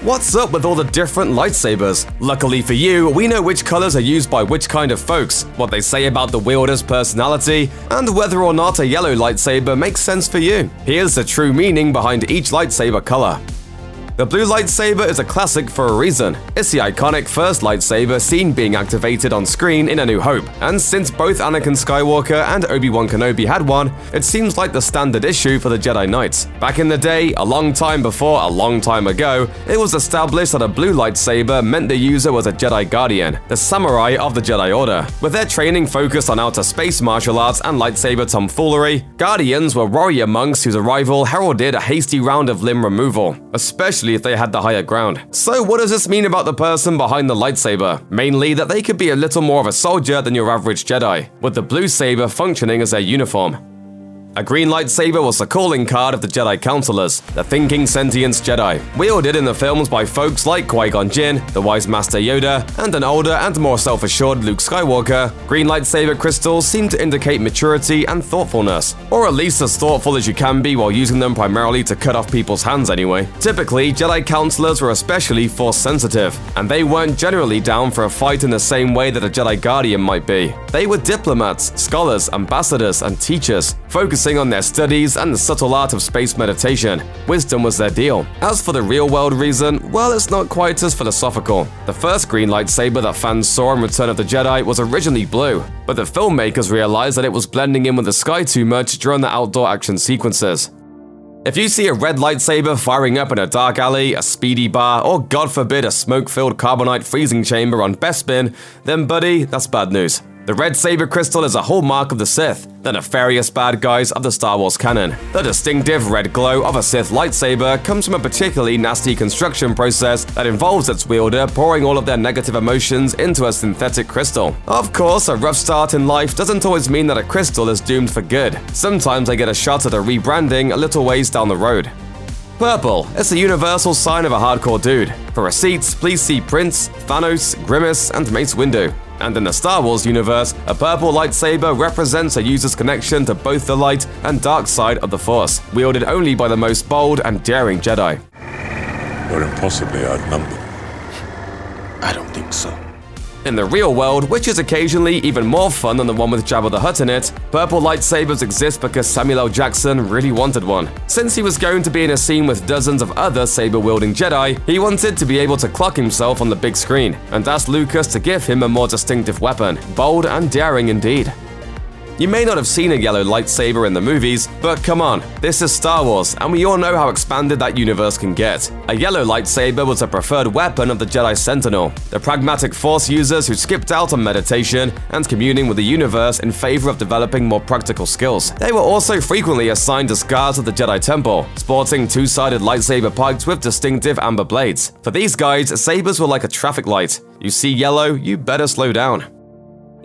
What's up with all the different lightsabers? Luckily for you, we know which colors are used by which kind of folks, what they say about the wielder's personality, and whether or not a yellow lightsaber makes sense for you. Here's the true meaning behind each lightsaber color. The blue lightsaber is a classic for a reason. It's the iconic first lightsaber seen being activated on screen in A New Hope, and since both Anakin Skywalker and Obi-Wan Kenobi had one, it seems like the standard issue for the Jedi Knights. Back in the day, a long time before a long time ago, it was established that a blue lightsaber meant the user was a Jedi Guardian, the samurai of the Jedi Order. With their training focused on outer space martial arts and lightsaber tomfoolery, Guardians were warrior monks whose arrival heralded a hasty round of limb removal, especially if they had the higher ground. So what does this mean about the person behind the lightsaber? Mainly that they could be a little more of a soldier than your average Jedi, with the blue saber functioning as their uniform. A green lightsaber was the calling card of the Jedi Counselors, the thinking sentience Jedi, wielded in the films by folks like Qui-Gon Jinn, the wise Master Yoda, and an older and more self-assured Luke Skywalker. Green lightsaber crystals seem to indicate maturity and thoughtfulness, or at least as thoughtful as you can be while using them primarily to cut off people's hands anyway. Typically, Jedi Counselors were especially force-sensitive, and they weren't generally down for a fight in the same way that a Jedi Guardian might be. They were diplomats, scholars, ambassadors, and teachers, focusing on their studies and the subtle art of space meditation. Wisdom was their deal. As for the real-world reason, well, it's not quite as philosophical. The first green lightsaber that fans saw in Return of the Jedi was originally blue, but the filmmakers realized that it was blending in with the sky too much during the outdoor action sequences. If you see a red lightsaber firing up in a dark alley, a speedy bar, or God forbid a smoke-filled carbonite freezing chamber on Bespin, then buddy, that's bad news. The red saber crystal is a hallmark of the Sith, the nefarious bad guys of the Star Wars canon. The distinctive red glow of a Sith lightsaber comes from a particularly nasty construction process that involves its wielder pouring all of their negative emotions into a synthetic crystal. Of course, a rough start in life doesn't always mean that a crystal is doomed for good. Sometimes they get a shot at a rebranding a little ways down the road. Purple. It's the universal sign of a hardcore dude. For receipts, please see Prince, Thanos, Grimace, and Mace Windu. And in the Star Wars universe, a purple lightsaber represents a user's connection to both the light and dark side of the Force, wielded only by the most bold and daring Jedi. We're impossibly outnumbered. I don't think so. In the real world, which is occasionally even more fun than the one with Jabba the Hutt in it, purple lightsabers exist because Samuel L. Jackson really wanted one. Since he was going to be in a scene with dozens of other saber-wielding Jedi, he wanted to be able to clock himself on the big screen, and asked Lucas to give him a more distinctive weapon. Bold and daring indeed. You may not have seen a yellow lightsaber in the movies, but come on, this is Star Wars, and we all know how expanded that universe can get. A yellow lightsaber was a preferred weapon of the Jedi Sentinel, the pragmatic Force users who skipped out on meditation and communing with the universe in favor of developing more practical skills. They were also frequently assigned as guards of the Jedi Temple, sporting two-sided lightsaber pikes with distinctive amber blades. For these guys, sabers were like a traffic light. You see yellow, you better slow down.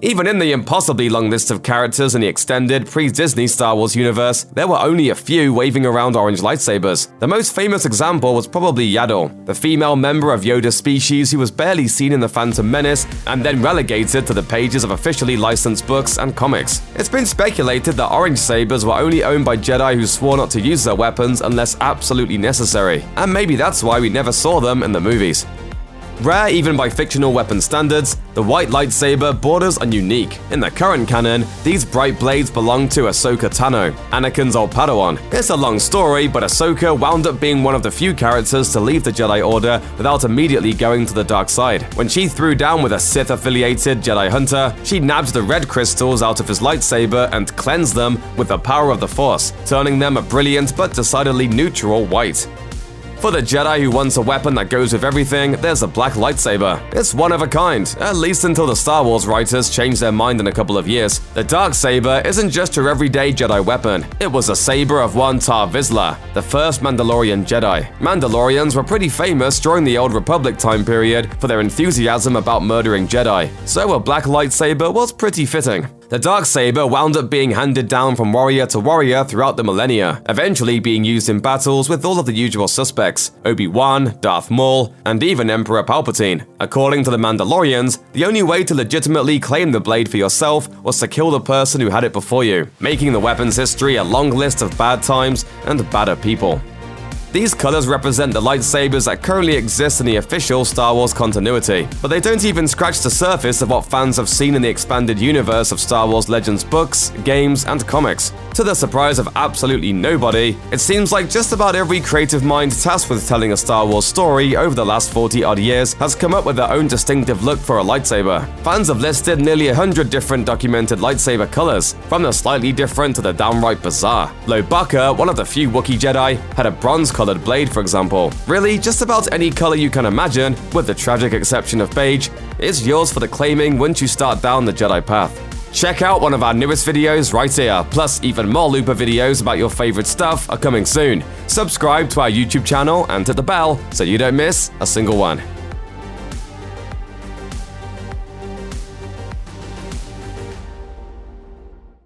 Even in the impossibly long list of characters in the extended, pre-Disney Star Wars universe, there were only a few waving around orange lightsabers. The most famous example was probably Yaddle, the female member of Yoda's species who was barely seen in The Phantom Menace and then relegated to the pages of officially licensed books and comics. It's been speculated that orange sabers were only owned by Jedi who swore not to use their weapons unless absolutely necessary, and maybe that's why we never saw them in the movies. Rare even by fictional weapon standards, the white lightsaber borders on unique. In the current canon, these bright blades belong to Ahsoka Tano, Anakin's old Padawan. It's a long story, but Ahsoka wound up being one of the few characters to leave the Jedi Order without immediately going to the dark side. When she threw down with a Sith-affiliated Jedi Hunter, she nabbed the red crystals out of his lightsaber and cleansed them with the power of the Force, turning them a brilliant but decidedly neutral white. For the Jedi who wants a weapon that goes with everything, there's a black lightsaber. It's one of a kind, at least until the Star Wars writers changed their mind in a couple of years. The dark saber isn't just your everyday Jedi weapon. It was a saber of one Tar Vizsla, the first Mandalorian Jedi. Mandalorians were pretty famous during the Old Republic time period for their enthusiasm about murdering Jedi, so a black lightsaber was pretty fitting. The Darksaber wound up being handed down from warrior to warrior throughout the millennia, eventually being used in battles with all of the usual suspects: Obi-Wan, Darth Maul, and even Emperor Palpatine. According to the Mandalorians, the only way to legitimately claim the blade for yourself was to kill the person who had it before you, making the weapon's history a long list of bad times and badder people. These colors represent the lightsabers that currently exist in the official Star Wars continuity, but they don't even scratch the surface of what fans have seen in the expanded universe of Star Wars Legends books, games, and comics. To the surprise of absolutely nobody, it seems like just about every creative mind tasked with telling a Star Wars story over the last 40-odd years has come up with their own distinctive look for a lightsaber. Fans have listed nearly 100 different documented lightsaber colors, from the slightly different to the downright bizarre. Lobaka, one of the few Wookiee Jedi, had a bronze-colored blade, for example. Really, just about any color you can imagine, with the tragic exception of beige, is yours for the claiming once you start down the Jedi path. Check out one of our newest videos right here, plus even more Looper videos about your favorite stuff are coming soon. Subscribe to our YouTube channel and hit the bell so you don't miss a single one.